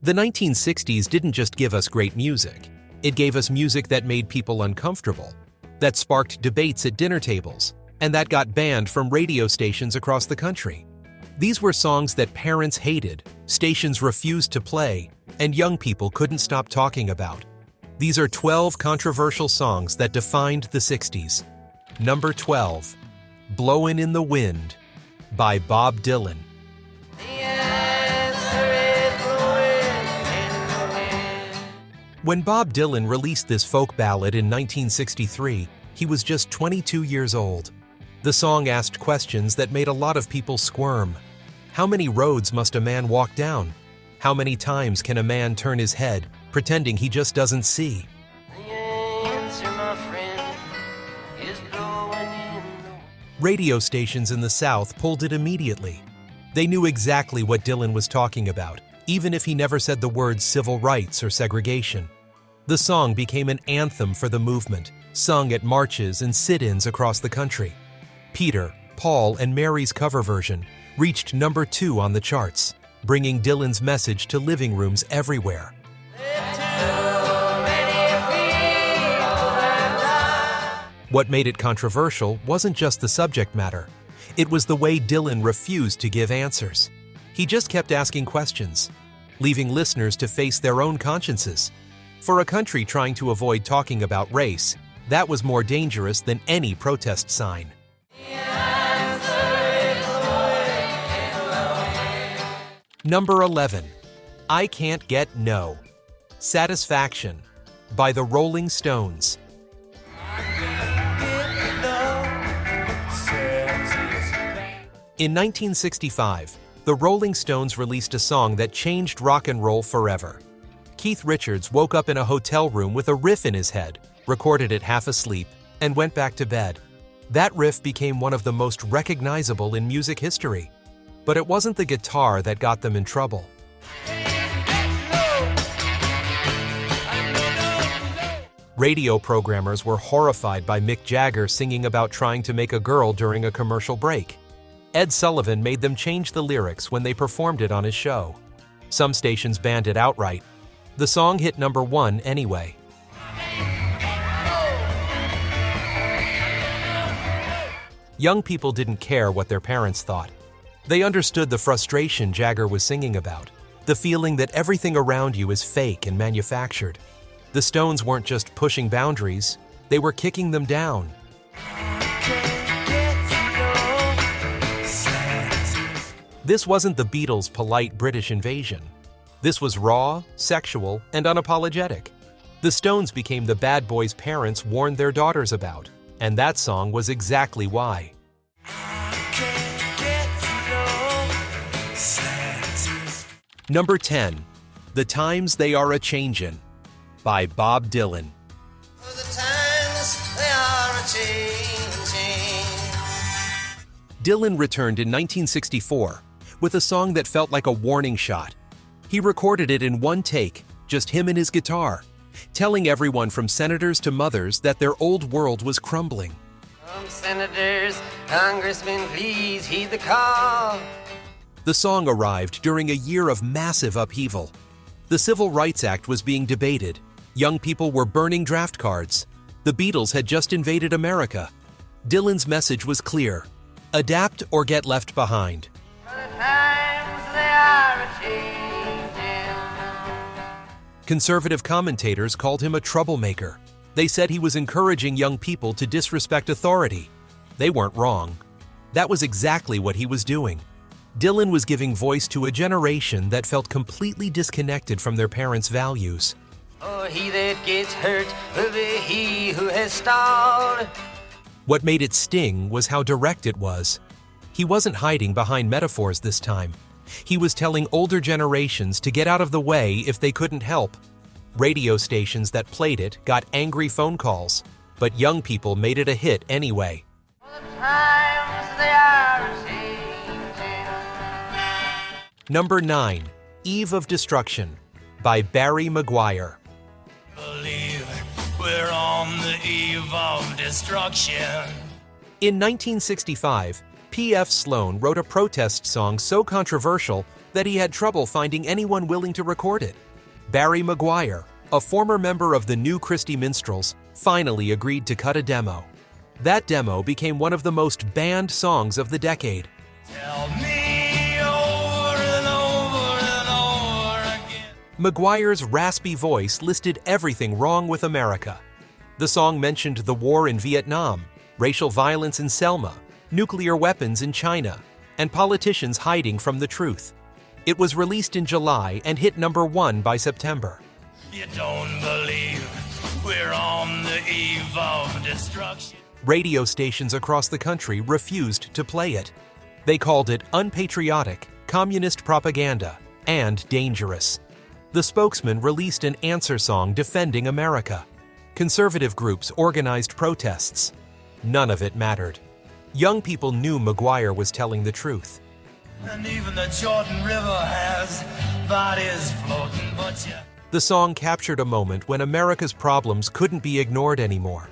The 1960s didn't just give us great music. It gave us music that made people uncomfortable, that sparked debates at dinner tables, and that got banned from radio stations across the country. These were songs that parents hated, stations refused to play, and young people couldn't stop talking about. These are 12 controversial songs that defined the 60s. Number 12, Blowin' in the Wind by Bob Dylan. When Bob Dylan released this folk ballad in 1963, he was just 22 years old. The song asked questions that made a lot of people squirm. How many roads must a man walk down? How many times can a man turn his head, pretending he just doesn't see? The answer, my friend, is blowing in the... Radio stations in the South pulled it immediately. They knew exactly what Dylan was talking about, even if he never said the words civil rights or segregation. The song became an anthem for the movement, sung at marches and sit-ins across the country. Peter, Paul, and Mary's cover version reached number 2 on the charts, bringing Dylan's message to living rooms everywhere. What made it controversial wasn't just the subject matter. It was the way Dylan refused to give answers. He just kept asking questions, leaving listeners to face their own consciences. For a country trying to avoid talking about race, that was more dangerous than any protest sign. Number 11, I Can't Get No, Satisfaction by the Rolling Stones. In 1965, the Rolling Stones released a song that changed rock and roll forever. Keith Richards woke up in a hotel room with a riff in his head, recorded it half asleep, and went back to bed. That riff became one of the most recognizable in music history. But it wasn't the guitar that got them in trouble. Radio programmers were horrified by Mick Jagger singing about trying to make a girl during a commercial break. Ed Sullivan made them change the lyrics when they performed it on his show. Some stations banned it outright. The song hit number 1 anyway. Young people didn't care what their parents thought. They understood the frustration Jagger was singing about, the feeling that everything around you is fake and manufactured. The Stones weren't just pushing boundaries, they were kicking them down. This wasn't the Beatles' polite British invasion. This was raw, sexual, and unapologetic. The Stones became the bad boys parents warned their daughters about, and that song was exactly why. Number 10, The Times They Are A-Changin by Bob Dylan. The times they are a-changin'. Dylan returned in 1964 with a song that felt like a warning shot. He recorded it in one take, just him and his guitar, telling everyone from senators to mothers that their old world was crumbling. Senators, congressmen, please heed the call. The song arrived during a year of massive upheaval. The Civil Rights Act was being debated. Young people were burning draft cards. The Beatles had just invaded America. Dylan's message was clear: adapt or get left behind. The times they are a-changin'. Conservative commentators called him a troublemaker. They said he was encouraging young people to disrespect authority. They weren't wrong. That was exactly what he was doing. Dylan was giving voice to a generation that felt completely disconnected from their parents' values. Oh, he that gets hurt will be he who has stalled. What made it sting was how direct it was. He wasn't hiding behind metaphors this time. He was telling older generations to get out of the way if they couldn't help. Radio stations that played it got angry phone calls, but young people made it a hit anyway. The times they are a-changin'. Number 9, Eve of Destruction by Barry Maguire. Believe we're on the eve of destruction. In 1965, P.F. Sloan wrote a protest song so controversial, that he had trouble finding anyone willing to record it. Barry Maguire, a former member of the New Christy Minstrels, finally agreed to cut a demo. That demo became one of the most banned songs of the decade. Tell me over and over and over again. Maguire's raspy voice listed everything wrong with America. The song mentioned the war in Vietnam, racial violence in Selma, nuclear weapons in China, and politicians hiding from the truth. It was released in July and hit #1 by September. You don't believe we're on the eve of destruction. Radio stations across the country refused to play it. They called it unpatriotic, communist propaganda, and dangerous. The spokesman released an answer song defending America. Conservative groups organized protests. None of it mattered. Young people knew Maguire was telling the truth. And even the Jordan River has bodies floating, but you... The song captured a moment when America's problems couldn't be ignored anymore.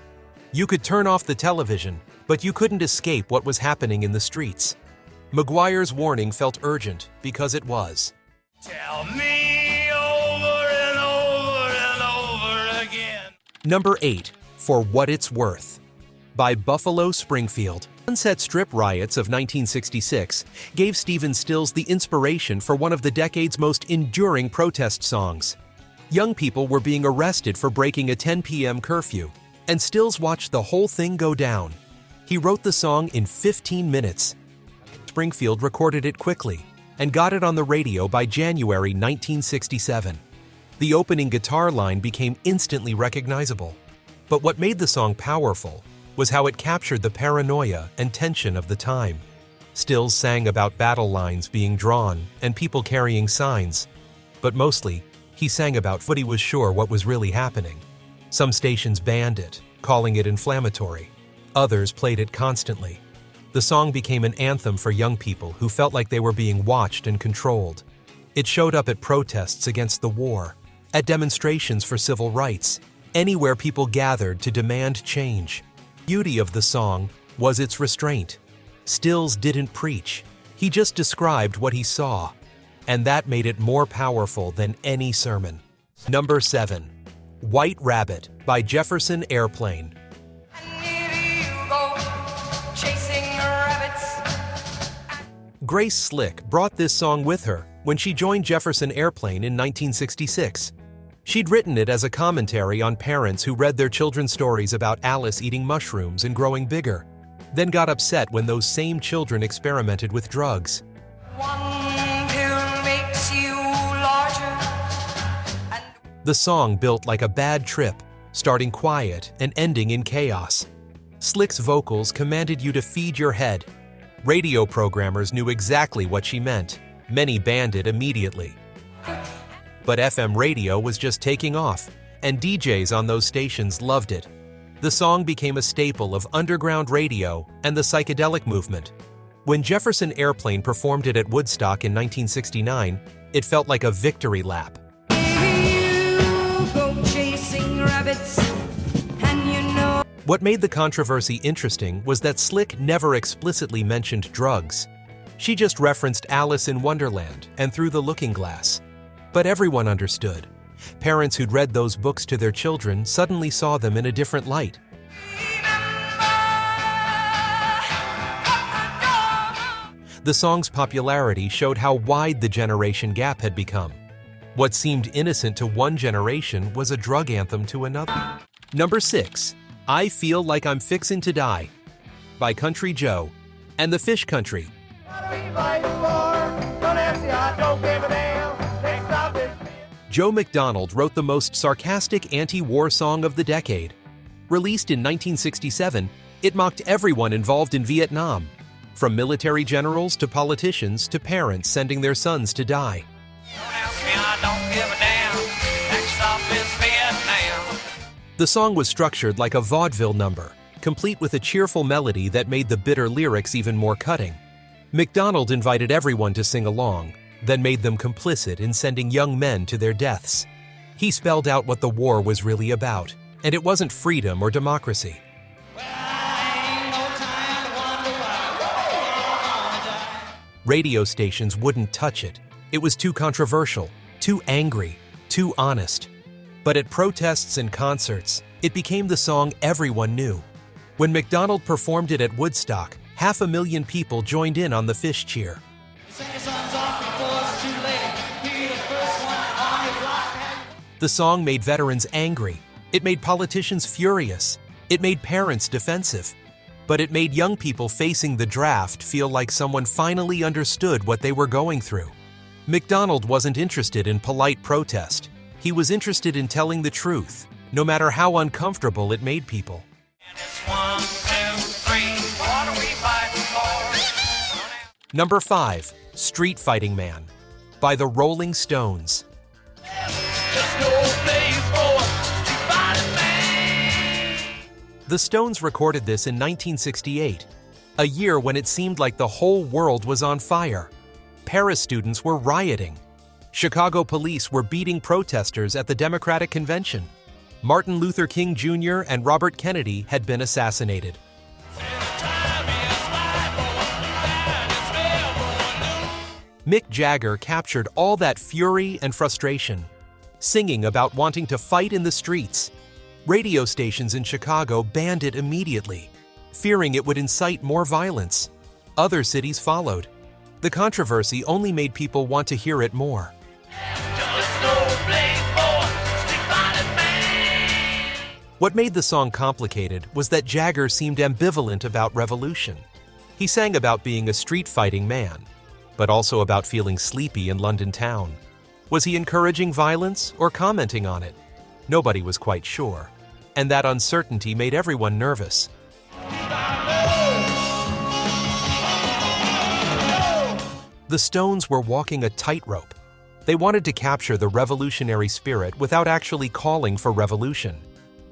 You could turn off the television, but you couldn't escape what was happening in the streets. Maguire's warning felt urgent because it was. Tell me over and over and over again. Number 8, For What It's Worth, by Buffalo Springfield. Sunset Strip riots of 1966 gave Stephen Stills the inspiration for one of the decade's most enduring protest songs. Young people were being arrested for breaking a 10 p.m. curfew, and Stills watched the whole thing go down. He wrote the song in 15 minutes. Springfield recorded it quickly and got it on the radio by January 1967. The opening guitar line became instantly recognizable. But what made the song powerful was how it captured the paranoia and tension of the time. Stills sang about battle lines being drawn and people carrying signs. But mostly, he sang about what he was sure what was really happening. Some stations banned it, calling it inflammatory. Others played it constantly. The song became an anthem for young people who felt like they were being watched and controlled. It showed up at protests against the war, at demonstrations for civil rights, anywhere people gathered to demand change. The beauty of the song was its restraint. Stills didn't preach. He just described what he saw, and that made it more powerful than any sermon. Number 7, White Rabbit by Jefferson Airplane. Grace Slick brought this song with her when she joined Jefferson Airplane in 1966. She'd written it as a commentary on parents who read their children's stories about Alice eating mushrooms and growing bigger, then got upset when those same children experimented with drugs. One pill makes you larger. The song built like a bad trip, starting quiet and ending in chaos. Slick's vocals commanded you to feed your head. Radio programmers knew exactly what she meant. Many banned it immediately. But FM radio was just taking off, and DJs on those stations loved it. The song became a staple of underground radio and the psychedelic movement. When Jefferson Airplane performed it at Woodstock in 1969, it felt like a victory lap. What made the controversy interesting was that Slick never explicitly mentioned drugs. She just referenced Alice in Wonderland and Through the Looking Glass. But everyone understood. Parents who'd read those books to their children suddenly saw them in a different light. The song's popularity showed how wide the generation gap had become. What seemed innocent to one generation was a drug anthem to another. Number 6, I Feel Like I'm Fixin' to Die by Country Joe and the Fish Country. Joe McDonald wrote the most sarcastic anti-war song of the decade. Released in 1967, it mocked everyone involved in Vietnam, from military generals to politicians to parents sending their sons to die. The song was structured like a vaudeville number, complete with a cheerful melody that made the bitter lyrics even more cutting. McDonald invited everyone to sing along, then made them complicit in sending young men to their deaths. He spelled out what the war was really about, and it wasn't freedom or democracy. Radio stations wouldn't touch it. It was too controversial, too angry, too honest. But at protests and concerts, it became the song everyone knew. When McDonald performed it at Woodstock, 500,000 people joined in on the fish cheer. The song made veterans angry. It made politicians furious. It made parents defensive. But it made young people facing the draft feel like someone finally understood what they were going through. McDonald wasn't interested in polite protest. He was interested in telling the truth, no matter how uncomfortable it made people. Number 5, Street Fighting Man, by the Rolling Stones. The Stones recorded this in 1968, a year when it seemed like the whole world was on fire. Paris students were rioting. Chicago police were beating protesters at the Democratic Convention. Martin Luther King Jr. and Robert Kennedy had been assassinated. Mick Jagger captured all that fury and frustration, singing about wanting to fight in the streets. Radio stations in Chicago banned it immediately, fearing it would incite more violence. Other cities followed. The controversy only made people want to hear it more. What made the song complicated was that Jagger seemed ambivalent about revolution. He sang about being a street-fighting man, but also about feeling sleepy in London town. Was he encouraging violence or commenting on it? Nobody was quite sure, and that uncertainty made everyone nervous. The Stones were walking a tightrope. They wanted to capture the revolutionary spirit without actually calling for revolution.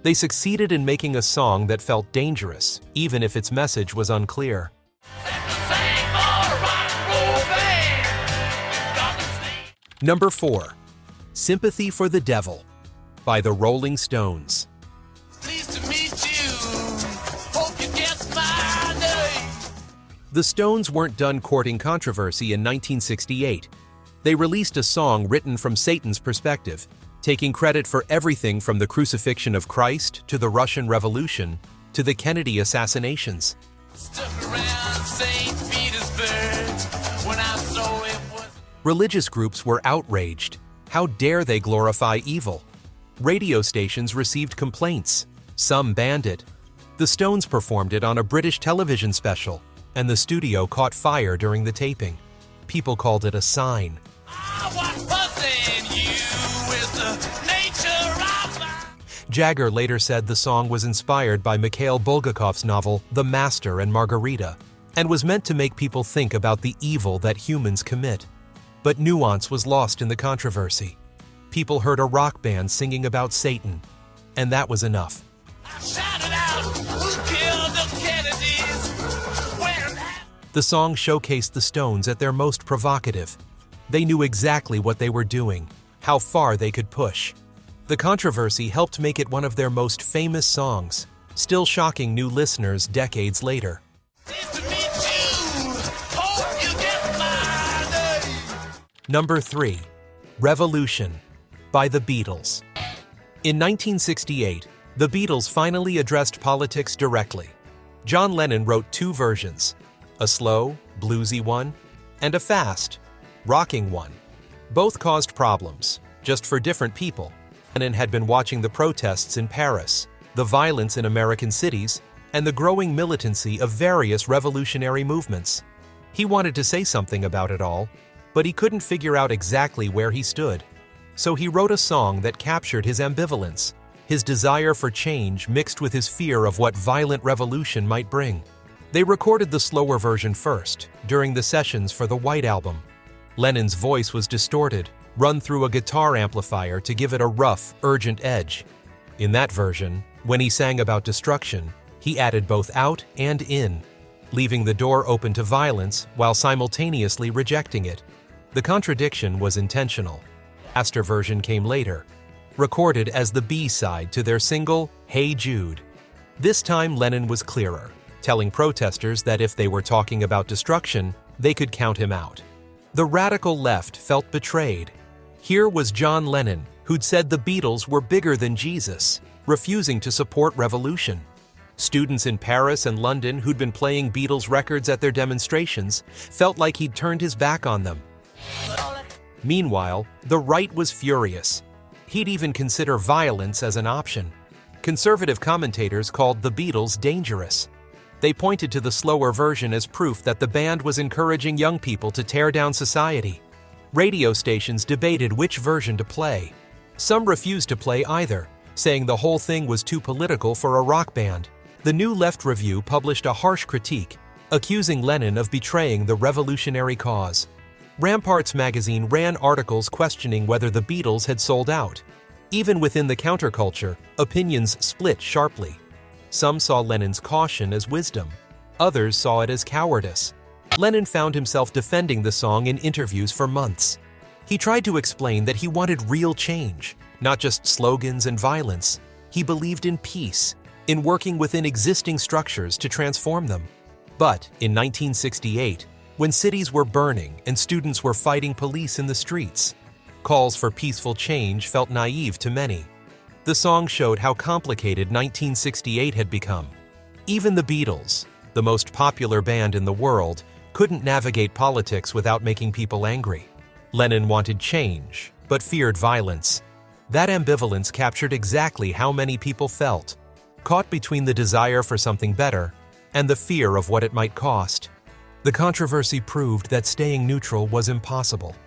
They succeeded in making a song that felt dangerous, even if its message was unclear. Number 4, Sympathy for the Devil, by the Rolling Stones. Pleased to meet you. Hope you guessed my name. The Stones weren't done courting controversy in 1968. They released a song written from Satan's perspective, taking credit for everything from the crucifixion of Christ to the Russian Revolution to the Kennedy assassinations. Stuck around St. Petersburg when I saw it was. Religious groups were outraged. How dare they glorify evil? Radio stations received complaints. Some banned it. The Stones performed it on a British television special, and the studio caught fire during the taping. People called it a sign. Jagger later said the song was inspired by Mikhail Bulgakov's novel The Master and Margarita, and was meant to make people think about the evil that humans commit. But nuance was lost in the controversy. People heard a rock band singing about Satan, and that was enough. The song showcased the Stones at their most provocative. They knew exactly what they were doing, how far they could push. The controversy helped make it one of their most famous songs, still shocking new listeners decades later. Number 3, Revolution, by the Beatles. In 1968, the Beatles finally addressed politics directly. John Lennon wrote 2 versions, a slow, bluesy one, and a fast, rocking one. Both caused problems, just for different people. Lennon had been watching the protests in Paris, the violence in American cities, and the growing militancy of various revolutionary movements. He wanted to say something about it all, but he couldn't figure out exactly where he stood. So he wrote a song that captured his ambivalence, his desire for change mixed with his fear of what violent revolution might bring. They recorded the slower version first, during the sessions for the White Album. Lennon's voice was distorted, run through a guitar amplifier to give it a rough, urgent edge. In that version, when he sang about destruction, he added both out and in, leaving the door open to violence while simultaneously rejecting it. The contradiction was intentional. The faster version came later, recorded as the B-side to their single, Hey Jude. This time Lennon was clearer, telling protesters that if they were talking about destruction, they could count him out. The radical left felt betrayed. Here was John Lennon, who'd said the Beatles were bigger than Jesus, refusing to support revolution. Students in Paris and London who'd been playing Beatles records at their demonstrations felt like he'd turned his back on them. Meanwhile, the right was furious. He'd even consider violence as an option. Conservative commentators called the Beatles dangerous. They pointed to the slower version as proof that the band was encouraging young people to tear down society. Radio stations debated which version to play. Some refused to play either, saying the whole thing was too political for a rock band. The New Left Review published a harsh critique, accusing Lennon of betraying the revolutionary cause. Ramparts magazine ran articles questioning whether the Beatles had sold out. Even within the counterculture, opinions split sharply. Some saw Lennon's caution as wisdom. Others saw it as cowardice. Lennon found himself defending the song in interviews for months. He tried to explain that he wanted real change, not just slogans and violence. He believed in peace, in working within existing structures to transform them. But in 1968, when cities were burning and students were fighting police in the streets, calls for peaceful change felt naive to many. The song showed how complicated 1968 had become. Even the Beatles, the most popular band in the world, couldn't navigate politics without making people angry. Lennon wanted change, but feared violence. That ambivalence captured exactly how many people felt, caught between the desire for something better and the fear of what it might cost. The controversy proved that staying neutral was impossible.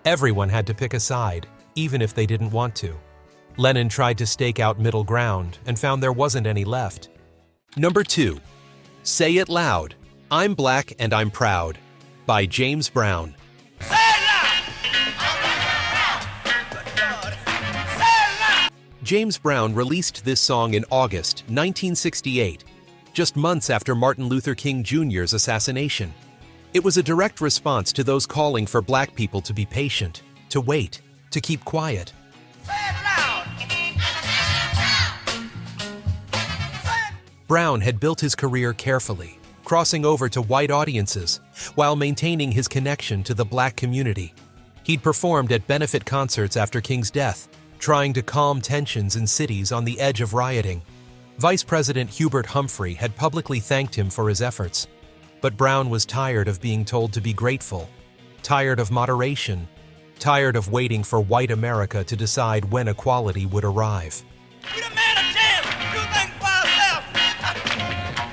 Everyone had to pick a side, even if they didn't want to. Lennon tried to stake out middle ground and found there wasn't any left. Number 2. Say It Loud, I'm Black and I'm Proud, by James Brown. Say it loud! Say it loud! James Brown released this song in August 1968, just months after Martin Luther King Jr.'s assassination. It was a direct response to those calling for Black people to be patient, to wait, to keep quiet. Say it loud! Brown had built his career carefully, crossing over to white audiences while maintaining his connection to the Black community. He'd performed at benefit concerts after King's death, trying to calm tensions in cities on the edge of rioting. Vice President Hubert Humphrey had publicly thanked him for his efforts. But Brown was tired of being told to be grateful, tired of moderation, tired of waiting for white America to decide when equality would arrive. Give a man a chance! Do things for yourself!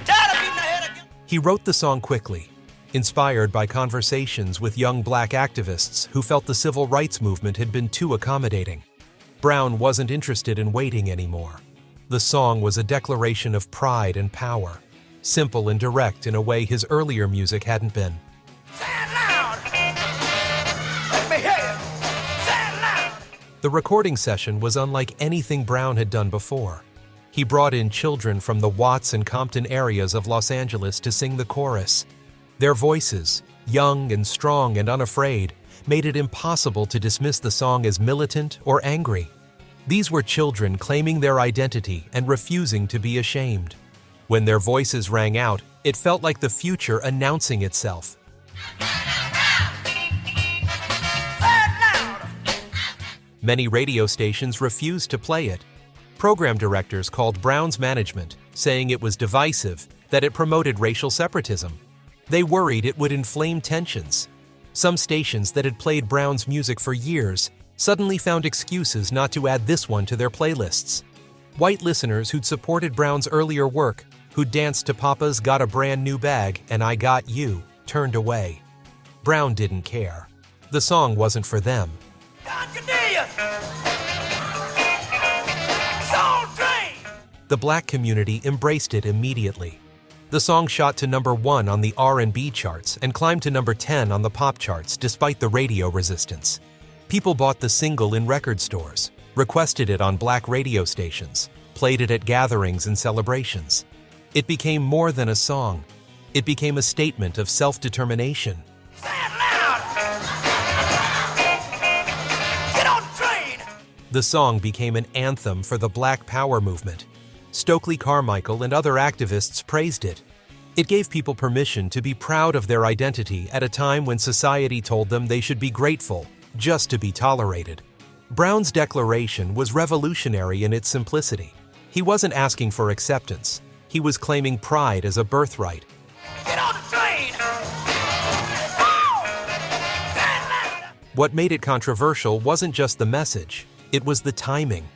Tired of beating the head against... He wrote the song quickly, inspired by conversations with young Black activists who felt the civil rights movement had been too accommodating. Brown wasn't interested in waiting anymore. The song was a declaration of pride and power, simple and direct in a way his earlier music hadn't been. Say it loud! Let me hear you! Say it loud! The recording session was unlike anything Brown had done before. He brought in children from the Watts and Compton areas of Los Angeles to sing the chorus. Their voices, young and strong and unafraid, made it impossible to dismiss the song as militant or angry. These were children claiming their identity and refusing to be ashamed. When their voices rang out, it felt like the future announcing itself. Many radio stations refused to play it. Program directors called Brown's management, saying it was divisive, that it promoted racial separatism. They worried it would inflame tensions. Some stations that had played Brown's music for years suddenly found excuses not to add this one to their playlists. White listeners who'd supported Brown's earlier work, who'd danced to Papa's Got a Brand New Bag and I Got You, turned away. Brown didn't care. The song wasn't for them. God, Cornelius! Soul Train! The Black community embraced it immediately. The song shot to number 1 on the R&B charts and climbed to number 10 on the pop charts despite the radio resistance. People bought the single in record stores, requested it on Black radio stations, played it at gatherings and celebrations. It became more than a song. It became a statement of self-determination. Say it loud! Get on the train! The song became an anthem for the Black Power movement. Stokely Carmichael and other activists praised it. It gave people permission to be proud of their identity at a time when society told them they should be grateful just to be tolerated. Brown's declaration was revolutionary in its simplicity. He wasn't asking for acceptance. He was claiming pride as a birthright. Get on the train! What made it controversial wasn't just the message, it was the timing.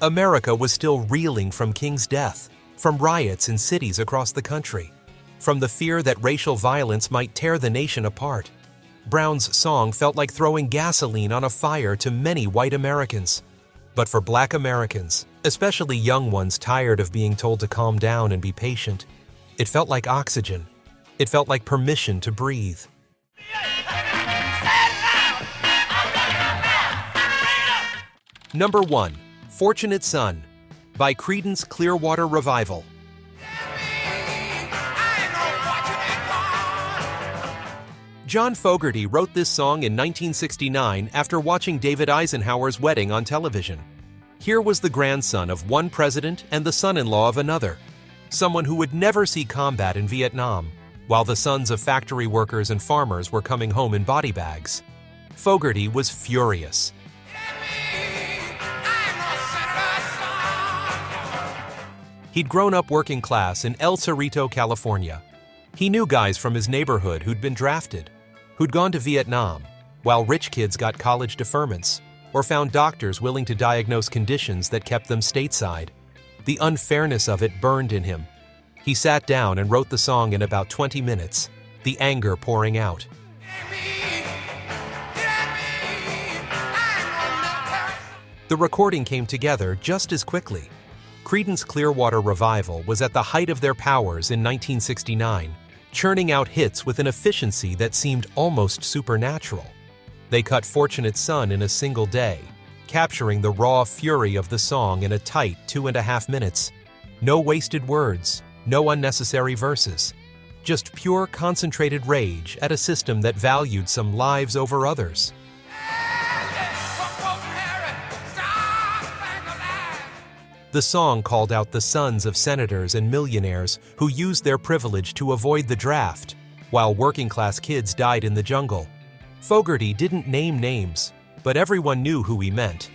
America was still reeling from King's death, from riots in cities across the country, from the fear that racial violence might tear the nation apart. Brown's song felt like throwing gasoline on a fire to many white Americans. But for Black Americans, especially young ones tired of being told to calm down and be patient, it felt like oxygen. It felt like permission to breathe. Number 1. Fortunate Son by Creedence Clearwater Revival. John Fogerty wrote this song in 1969 after watching David Eisenhower's wedding on television. Here was the grandson of one president and the son-in-law of another, someone who would never see combat in Vietnam, while the sons of factory workers and farmers were coming home in body bags. Fogerty was furious. He'd grown up working class in El Cerrito, California. He knew guys from his neighborhood who'd been drafted, who'd gone to Vietnam, while rich kids got college deferments or found doctors willing to diagnose conditions that kept them stateside. The unfairness of it burned in him. He sat down and wrote the song in about 20 minutes, the anger pouring out. The recording came together just as quickly. Creedence Clearwater Revival was at the height of their powers in 1969, churning out hits with an efficiency that seemed almost supernatural. They cut Fortunate Son in a single day, capturing the raw fury of the song in a tight 2.5 minutes. No wasted words, no unnecessary verses. Just pure concentrated rage at a system that valued some lives over others. The song called out the sons of senators and millionaires who used their privilege to avoid the draft, while working-class kids died in the jungle. Fogerty didn't name names, but everyone knew who he meant.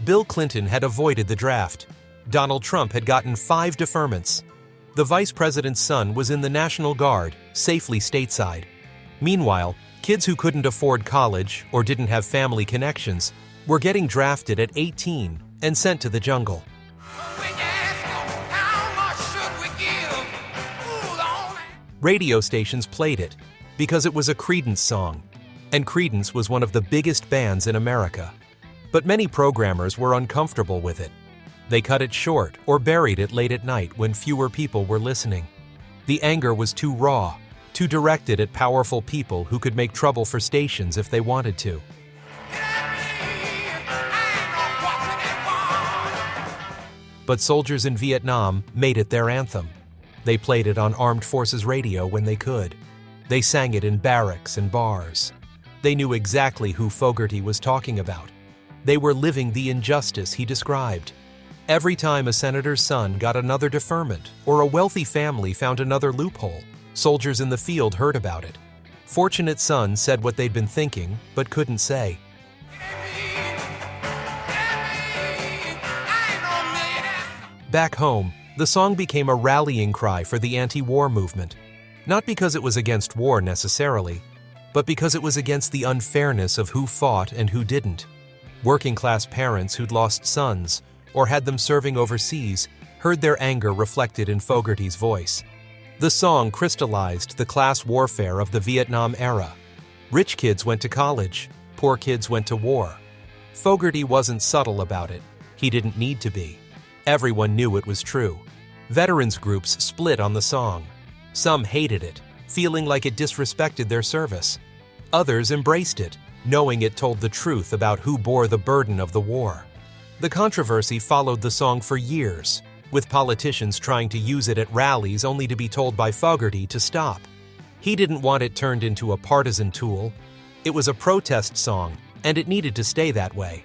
Bill Clinton had avoided the draft. Donald Trump had gotten 5 deferments. The vice president's son was in the National Guard, safely stateside. Meanwhile, kids who couldn't afford college or didn't have family connections were getting drafted at 18 and sent to the jungle. Radio stations played it because it was a Creedence song, and Creedence was one of the biggest bands in America. But many programmers were uncomfortable with it. They cut it short or buried it late at night when fewer people were listening. The anger was too raw, too directed at powerful people who could make trouble for stations if they wanted to. But soldiers in Vietnam made it their anthem. They played it on armed forces radio when they could. They sang it in barracks and bars. They knew exactly who Fogerty was talking about. They were living the injustice he described. Every time a senator's son got another deferment or a wealthy family found another loophole, soldiers in the field heard about it. Fortunate Son said what they'd been thinking but couldn't say. Back home, the song became a rallying cry for the anti-war movement. Not because it was against war necessarily, but because it was against the unfairness of who fought and who didn't. Working-class parents who'd lost sons or had them serving overseas heard their anger reflected in Fogerty's voice. The song crystallized the class warfare of the Vietnam era. Rich kids went to college, poor kids went to war. Fogerty wasn't subtle about it. He didn't need to be. Everyone knew it was true. Veterans groups split on the song. Some hated it, feeling like it disrespected their service. Others embraced it, knowing it told the truth about who bore the burden of the war. The controversy followed the song for years, with politicians trying to use it at rallies only to be told by Fogerty to stop. He didn't want it turned into a partisan tool. It was a protest song, and it needed to stay that way.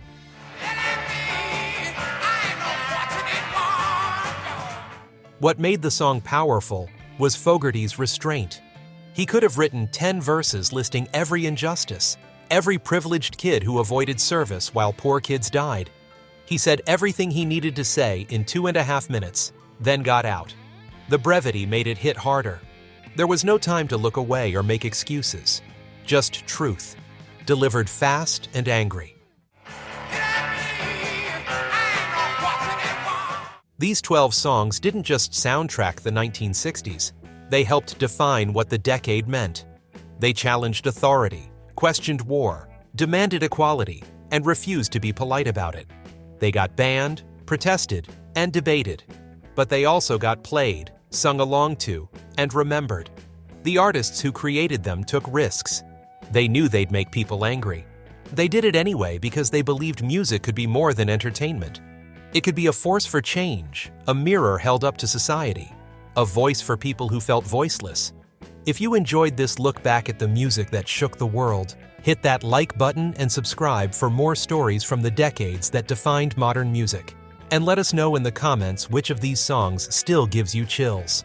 What made the song powerful was Fogerty's restraint. He could have written 10 verses listing every injustice, every privileged kid who avoided service while poor kids died. He said everything he needed to say in 2.5 minutes, then got out. The brevity made it hit harder. There was no time to look away or make excuses. Just truth, delivered fast and angry. These 12 songs didn't just soundtrack the 1960s. They helped define what the decade meant. They challenged authority, questioned war, demanded equality, and refused to be polite about it. They got banned, protested, and debated. But they also got played, sung along to, and remembered. The artists who created them took risks. They knew they'd make people angry. They did it anyway because they believed music could be more than entertainment. It could be a force for change, a mirror held up to society, a voice for people who felt voiceless. If you enjoyed this look back at the music that shook the world, hit that like button and subscribe for more stories from the decades that defined modern music. And let us know in the comments which of these songs still gives you chills.